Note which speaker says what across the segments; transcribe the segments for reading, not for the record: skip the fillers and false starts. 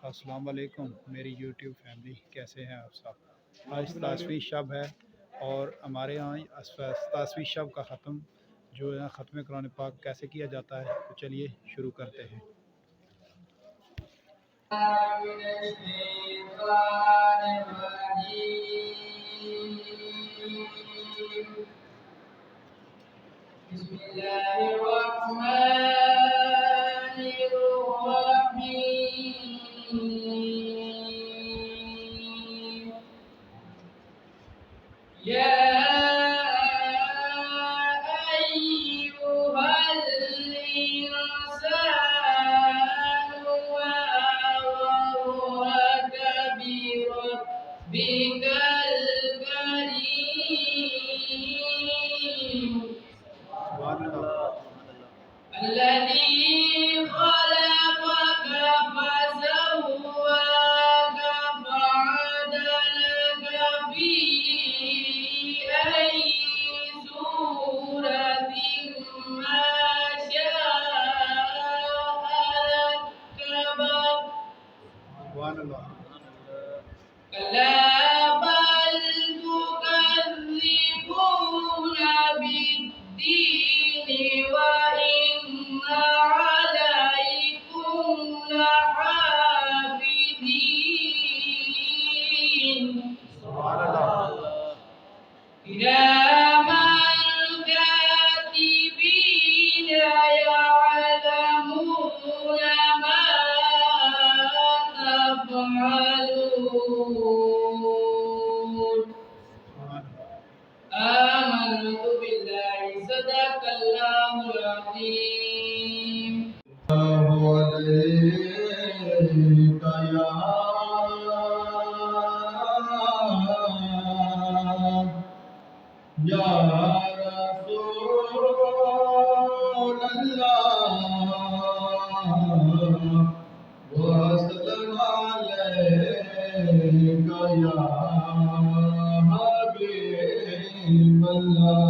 Speaker 1: السلام علیکم میری یوٹیوب فیملی، کیسے ہیں آپ سب؟ آج ستائیسویں شب ہے اور ہمارے یہاں ستائیسویں شب کا ختم جو ہے ختم قرآن پاک کیسے کیا جاتا ہے، تو چلیے شروع کرتے ہیں۔
Speaker 2: بسم اللہ الرحمن الرحیم یا الذي خلقك فسواك فعدلك في أي صورة ما شاء ركبك كلا بل تكذبون بالدين وإن عليكم لحافظين كراما كاتبين يعلمون ما تفعلون آمنت بالله صدق الله العظيم
Speaker 3: یا رسول اللہ وسلم علیک یا حبیب اللہ۔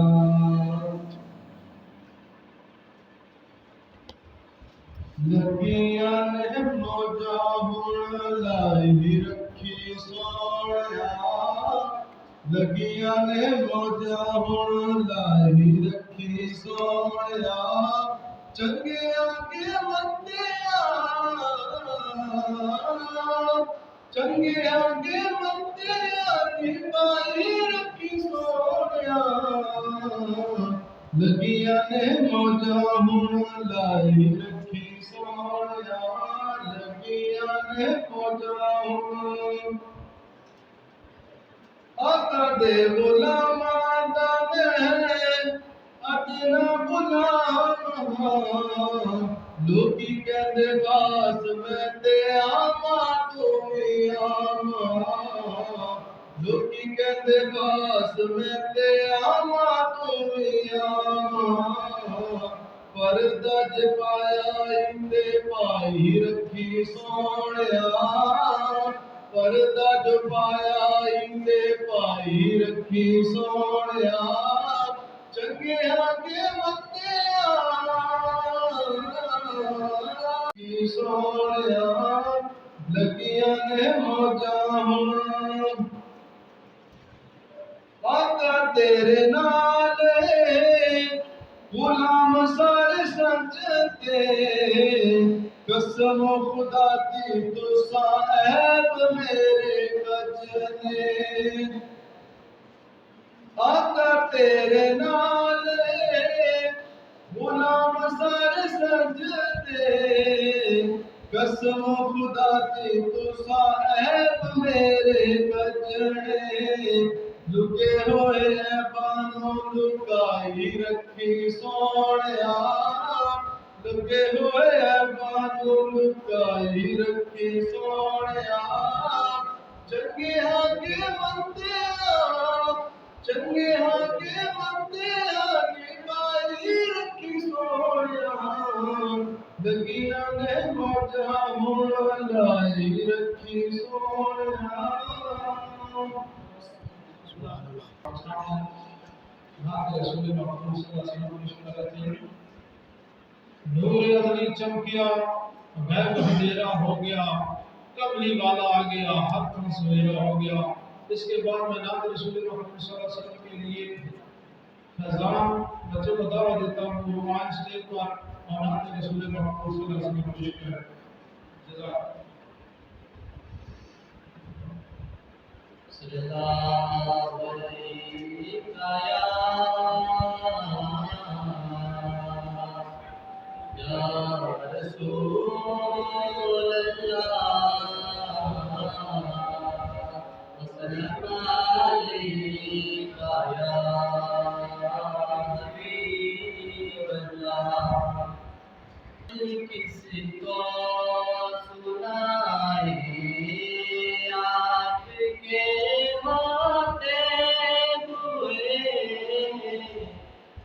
Speaker 3: لگیاں نے موجہ لائی رکھی سویا، لگیاں نے موجہ لائی رکھی سویا، چنگیاں کے بندیاں چنگیاں کے بندیاں کی پائی رکھی سویا، لگیاں نے موجہ لائی رکھی سویا، لگیاں نے موجہ آقا دے غلاماں دا میں اجنا غلام لوکی کہندے باس میں تے آواں تو بھی آواں، لوکی کہندے باس میں تے آواں تو بھی آواں، پردہ جے پایا اندے پائی رکھی سونیا، پردہ جو پایا اندے پائی رکھی سونیا، چنگیاں کے بندیاں کی سونیا، لگیاں نے موجاں آقا تیرے نالے غلام سارے سجدے، قسم خدا دی تساں عیب میرے کجنے، آقا تیرے نالے غلام سارے سجدے، قسم خدا دی تساں عیب میرے کجنے، لکے ہوئے بانوں لکائی رکھی سونیا، لکے ہوئے بانوں لکائی رکھی سونیا، چنگیاں کے بندیاں چنگیاں کے بندیاں کی پائی رکھی سونیا، لگیاں نے موجہ لائی رکھی سونیا۔ رسول محمد صلی اللہ علیہ وسلم نور ازلی چمکیا، غیب اندھیرا ہو گیا، کملی والا آ گیا، ہر طرح سویرا ہو گیا۔ اس کے بعد میں نام رسول محمد صلی اللہ علیہ وسلم کے لیے ہزار بچوں کو دعوت دیتا ہوں، وہ آج اسٹیج پر اور نام رسول محمد صلی اللہ علیہ وسلم کو پیش کریں۔ جزاک
Speaker 2: صلی اللہ علیہ یا رسول اللہ وسلم علیک یا حبیب اللہ۔ کس کو سنائے آپ کے ہوتے ہوئے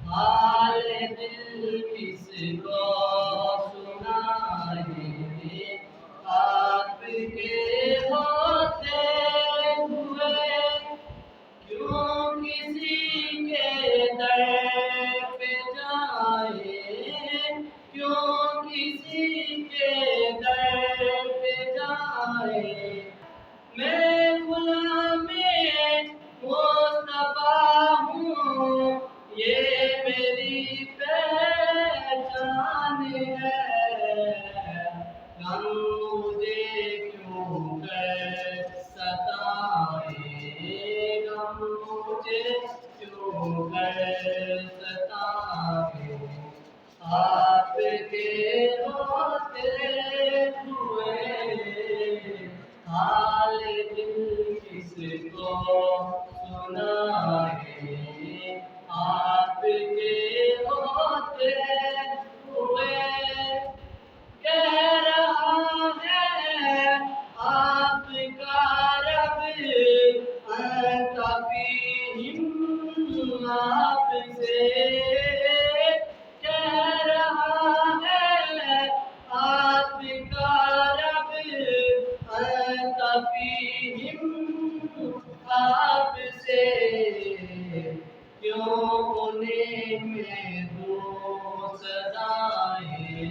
Speaker 2: حال دل، کس کو سنائے آپ کے ہوتے ہوئے، کیوں کسی کے در پہ جائے، کیوں کسی کے در پہ جائے۔ میں غلام مصطفیٰ ہوں، یہ میری پہچان ہے، غم مجھے کیوں کر ستائے، غم مجھے کیوں کر ستائے، آپ کے ہوتے ہوئے حال دل کس کو سنائے، آپ کے ہوتے ہوئے۔ کہہ رہا ہے آپ کا رب انت فیہم، آپ سے کہہ رہا ہے آپ کا رب انت فیہم، آپ سے کیوں انہیں میں دوں سزائیں،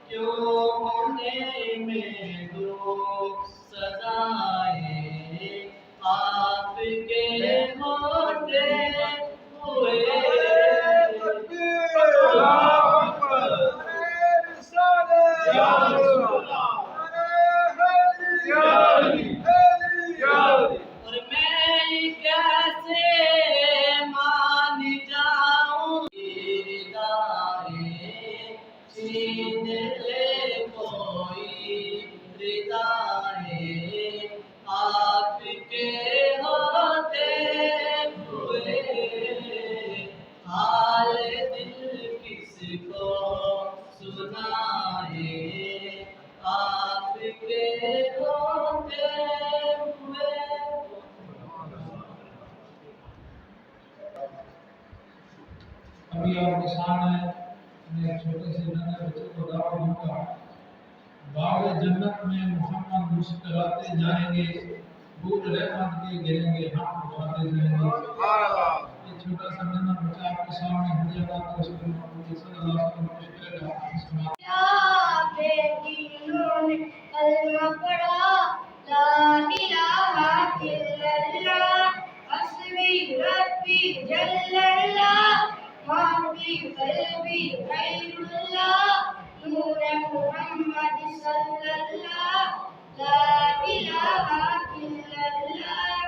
Speaker 2: کیوں انہیں میں دوں سزائیں، آپ کے ہوتے ہوئے۔ اور میں کیسے مان جاؤں ردائیں، چھین لے کوئی ردائیں، آپ کے ہوتے ہوئے حال دل کس کو سنائے، آپ کے ہوتے ہوئے۔
Speaker 3: ابھی آپ کے سامنے میں چھوٹے سے ننھے بچے کو دعوت دوں گا۔ باغ جنت میں محمد مسکراتے جائیں گے، پھول رحمت کے گریں گے، ہم اٹھاتے جائیں گے۔ یہ چھوٹا سا ننھا بچہ آپ کے سامنے ہدیہ دار رسول محمد صلی اللہ علیہ وسلم پیش کرے گا۔
Speaker 4: بیٹیوں نے کلمہ پڑھا، لا الہ الا اللہ، حسبی ربی جل اللہ، ما فی قلبی غیر اللہ، نور محمد صلی اللہ، لا الہ الا اللہ۔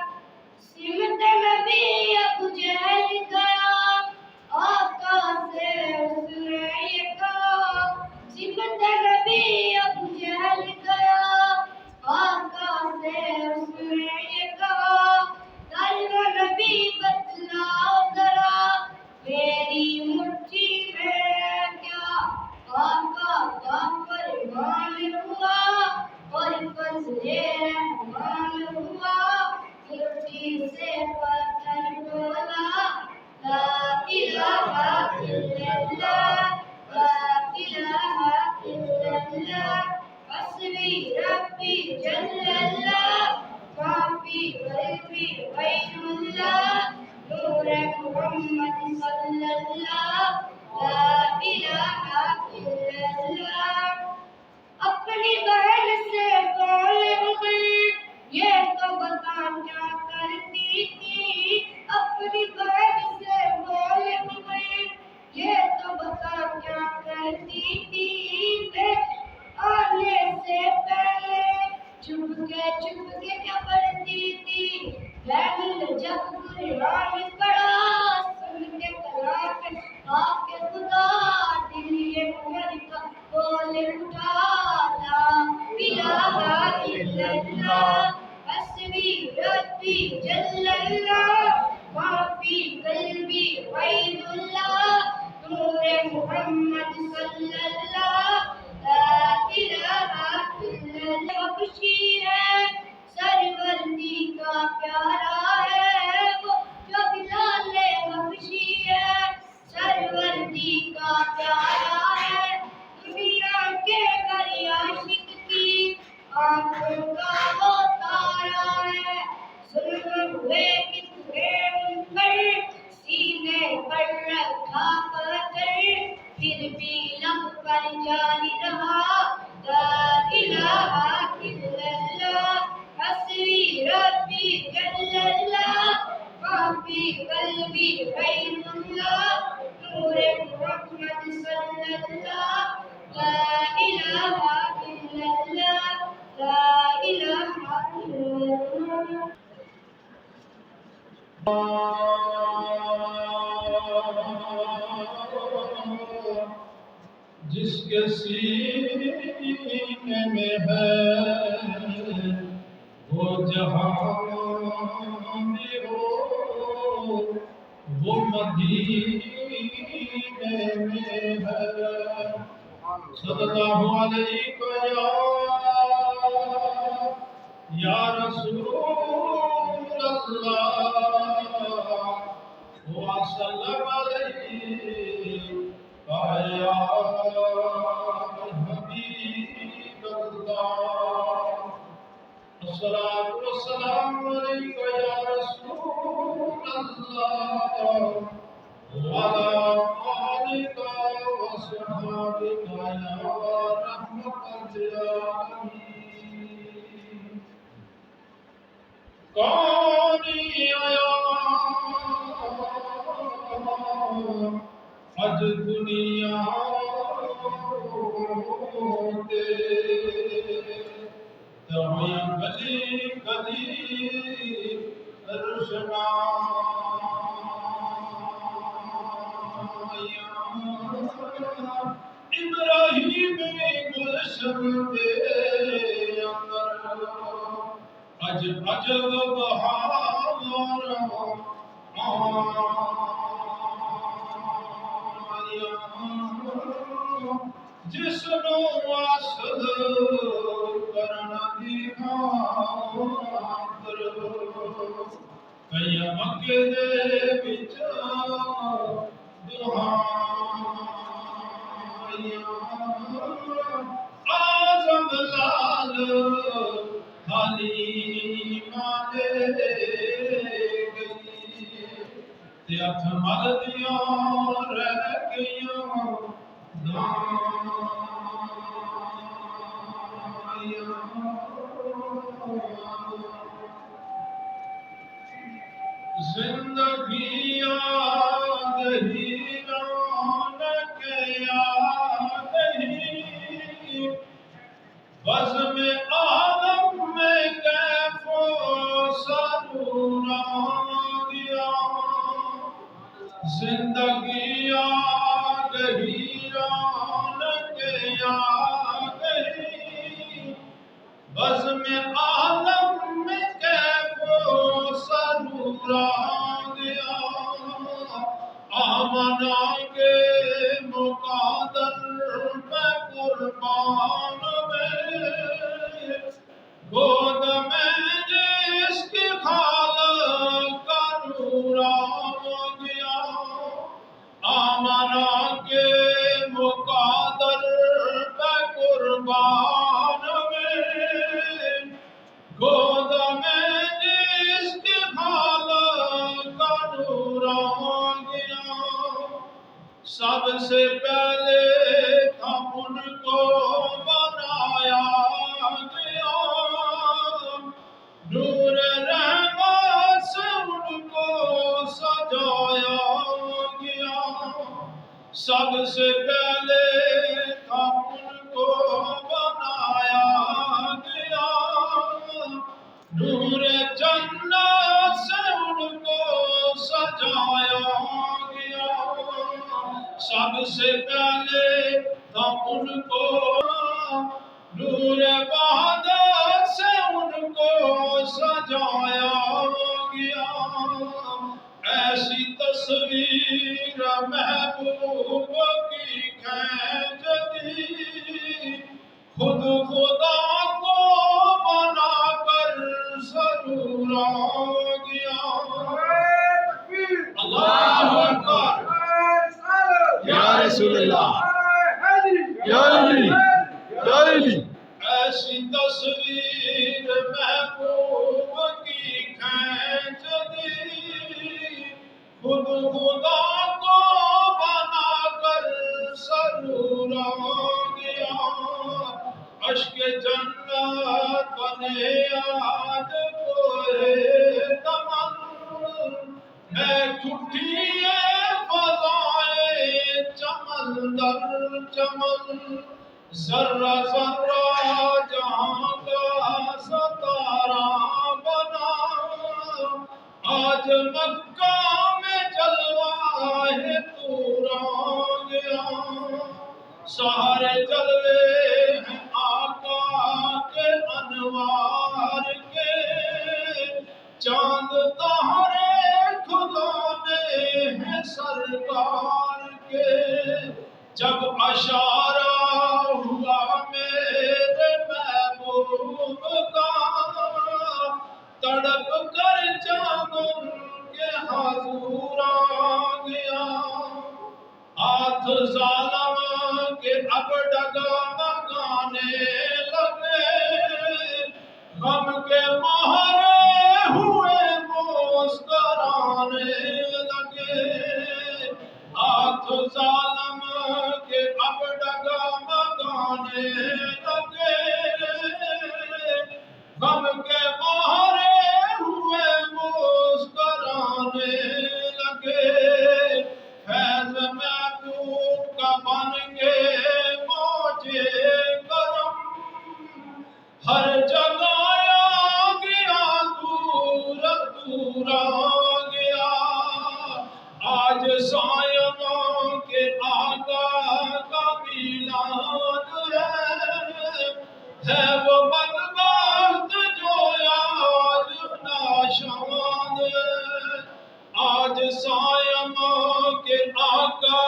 Speaker 4: سمت نبی ابو جہل گیا، آقا سے اس نے یہ کہا، سمت نبی ابو جہل گیا، آقا سے اس نے یہ کہا، کلمہ نبی بتلاؤ ذرا، میری مٹھی میں ہے کیا؟ آقا کا فرمان ہوا اور فضل رحمان ہوا، مٹھی سے پتھر ڈولا، لا الہ الا اللہ، لا الہ الا اللہ، حسبی ربی جل اللہ، ما فی قلبی غیر اللہ، نور محمد صلی اللہ، لا الہ الا اللہ۔ اپنی بہن سے بولا عید اللہ نور محمد صلی اللہ لا الہ الا اللہ خوشی ہے سرورندی کا پیارا ہے وہ جو بلال خوشی ہے سرورندی کا پیارا ہے دنیا کے ہر عاشق کی آنکھوں کا وہ تارا ہے ظلم ہوئے کتنے ان پر سینے پر رکھا پتھر پھر بھی لب پر جاری رہا لا الہ الا اللہ حسبی ربی جل اللہ معافی قلبی غیر اللہ نور محمد صلی اللہ لا الہ الا اللہ لا الہ الا اللہ
Speaker 3: جس کے سینے میں ہے وہ جہاں میں ہو وہ مدینے میں ہے صلی اللہ علیہ یا رسول اللہ وسلم علیہ یا حبیب اللہ الصلاۃ والسلام علیک یا رسول اللہ وعلی آلک وصحبک یا رحمت للعالمین کونی آیا اج دنیا تے تمہیں گلی گلی روشنا ابراہیم گلشن دے اندر اج عجب بہار جس نو واسد کرنا دی خاطر کئی مکے دے وچ آزم لال خالی مالے گئی تے ہتھ مل دیاں رہ گئیاں زندگی یاد ہی رونق یاد ہی بزم عالم میں کیف و سرور آ گیا زندگی یاد ہی رونق یاد ہی بزم عالم میں کیف و سرور آ گیا آمنا کے مقادر میں قربان میں گود میں جس کی خالق کا نور آ گیا آمنا کے مقادر میں قربان میں گود میں جس کی خالق کا نور آ گیا سب سے پہلے ہم ان کو بنایا گیا نور رحمت سے ان کو سجایا گیا سب سے پہلے ہم ان کو بنایا گیا نور جنت سے ان کو سجایا گیا سب سے پہلے ہم ان کو نور وحدت سے ان کو سجایا گیا ایسی تصویر تیر محبوب کی کھینچ دی، خود خدا کو بنا کر سرورا گیا، اشک جنت بنے آج کوئے دمن، میں کٹھی فضائے چمن در چمن، ذرہ ذرہ جہاں کا ستارہ بنا، آج مکہ میں جلوہ ہے تورا گیا، سارے جلوے ہیں آقا کے انوار کے، چاند تارے کھلانے ہیں سرکار کے، جب اشارہ ہوا میرے محبوب کا، تڑپ کر جان ان کے حضور آ گیا، ہاتھ ظالم کے اب ڈگمگانے لگے، غم کے مارے ہوئے مسکرانے لگے، ہاتھ ظالم کے اب ڈگمگانے لگے، غم کے مارے ہوئے مسکرانے لگے، فیض محبوب کا بن کے موجے کرم، ہر جگہ آ گیا دور دور آ گیا، آج سائنوں کے آقا کا میلاد ہے وہ بدبخت جو آج ناشاد ہے، آج سائنوں کے آقا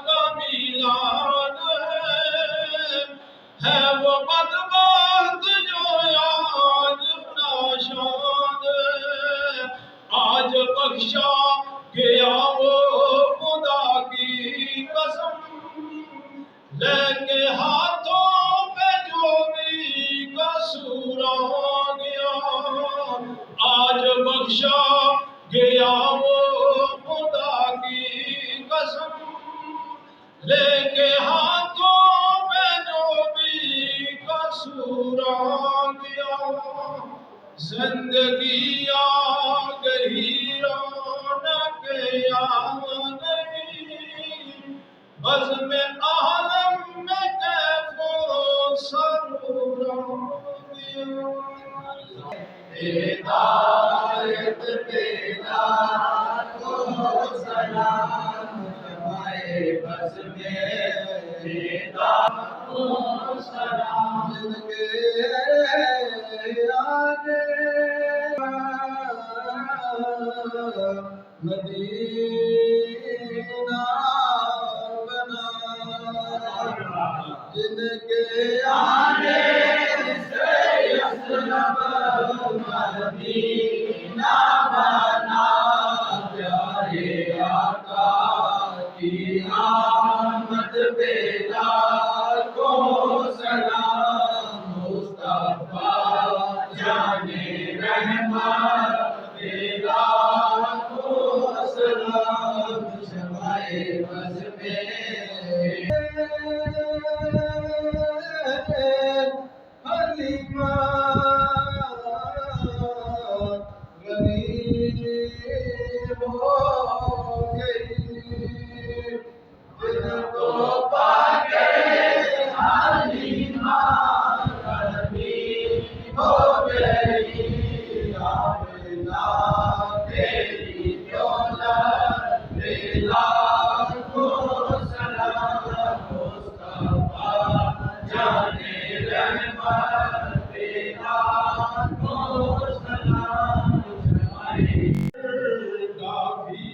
Speaker 3: کا میلاد ہے وہ بدبخت جو آج ناشاد ہے، آج بخشا گیا وہ خدا کی قسم، لے کے ہاتھوں پہ جو بھی قصور آ گیا، آج بخشا گیا وہ خدا کی قسم، لے کے ہاتھوں پہ جو بھی قصور آ گیا، زندگی آ گئی رونق آ گئی، بزم عالم میں کیف و سرور آ گیا، ہدایت بیدار کو سلام، شمائے بزم بیدار کو سلام، جن کے آنے مدینہ بنا، جن کے آنے سے یثرب مدینہ بنا، پیارے آقا کی آمد بیدار کو سلام، مصطفیٰ جانے رحمت بیدار کو سلام، شمائے بز میں حلیمہ غریب ہو گئی، جن کو پا کے حلیمہ غریب ہو گئی، تیری دولت بلال کو سلام، مصطفیٰ جانے رحمت بلال کو سلام، کافی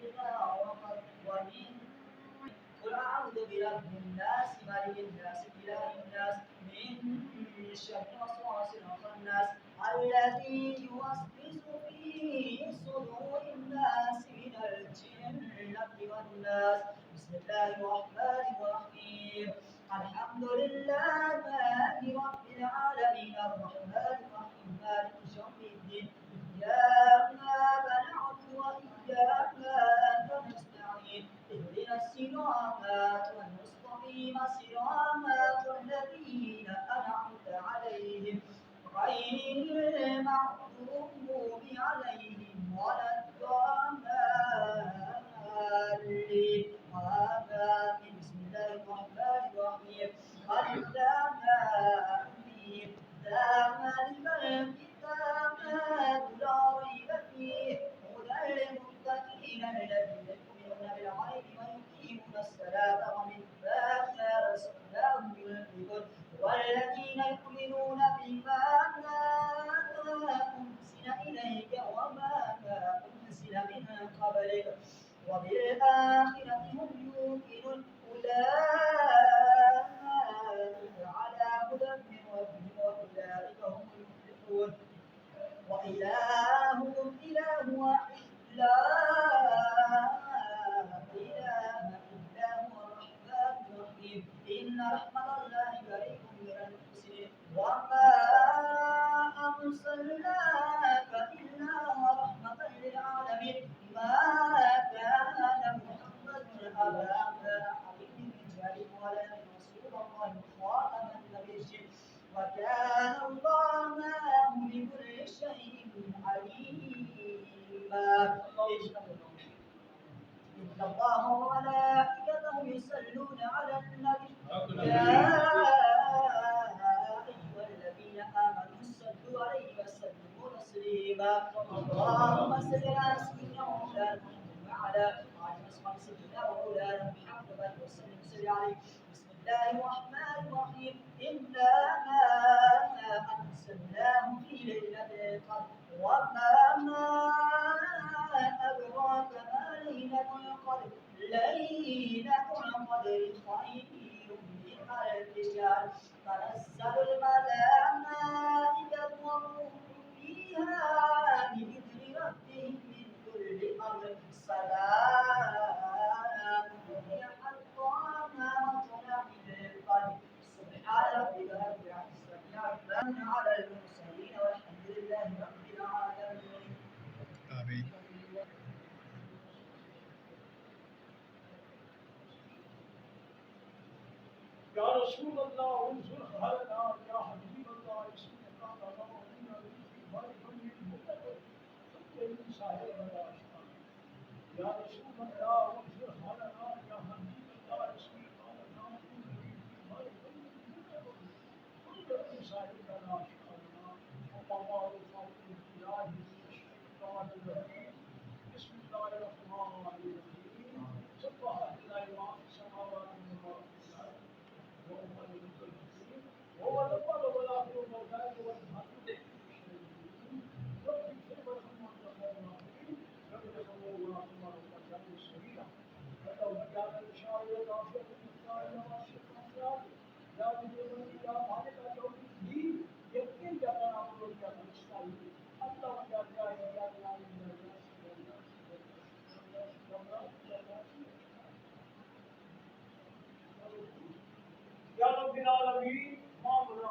Speaker 2: إذا وقب ومن قل أعوذ برب الناس ملك الناس إله الناس من شر الوسواس الخناس الذي يوسوس في صدور الناس من الجنة والناس. بسم الله الرحمن الرحيم. الحمد لله رب العالمين الرحمن الرحيم مالك يوم الدين إياك نعبد وإياك نستعين اهدنا الصراط المستقيم صراط الذين أنعمت عليهم غير المغضوب عليهم ولا الضالين. آمين. بسم الله الرحمن الرحيم. ألف لام ميم ذلك الكتاب لا ريب فيه هدى للمتقين الذين يؤمنون بالغيب ويقيمون الصلاة ومما رزقناهم ينفقون والذين يؤمنون بما أنزل إليك وما أنزل من قبلك وبالآخرة هم يوقنون أولئك على هدى من ربهم وأولئك هم المفلحون. وإلهكم إله واحد لا إله إلا هو الرحمن الرحيم. إن رحمة الله قريب من المحسنين. وما أرسلناك إلا رحمة للعالمين. ما كان محمد أبا أحد من رجالكم ولكن رسول الله خاتم النبيين وكان الله بكل شيء عليما. إن الله وملائكته يصلون على النبي يا أيها الذين آمنوا صلوا عليه وسلموا تسليما. اللهم صل على سيدنا ومولانا محمد وعلى أصحاب سيدنا ومولانا محمد وسلم عليه. بسم الله الرحمن الرحيم. إنا أنزلناه في ليلة القدر وما أدراك ما ليلة القدر. ليلة القدر خير من ألف شهر. تنزل الملائكة والروح فيها بإذن ربهم من كل أمر. سلام هي حتى مطلع الفجر. سبحان ربك رب العزة عما على المرسلين والحمد لله رب العالمين.
Speaker 1: آمين.
Speaker 3: يا رسول الله انصر حالنا يا حبيب الله اسمك الله وإنا يا رسول الله انصر حالنا يا حبيب الله اسمك بسم الله الرحمن الرحيم. سبح لله ما في السماوات وما في الأرض وهو الملك الحكيم وهو الأول والآخر والظاهر والباطن رب كيف الرحمن الرحيم رب الله ورحمه الله سبيلا ولو كان الشاعر الرافع المختار واشف الأمراض لا يجوز إلى مالك يوم الدين يمكن جاءنا أمر يا مستعين الله يا يا رب العالمين ما بنا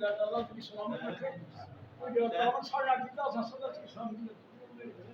Speaker 3: ہدایت اللہ کی سلامت رکھے اور جو تعاون سارا کیتا اساں سدا کی سلامت رکھے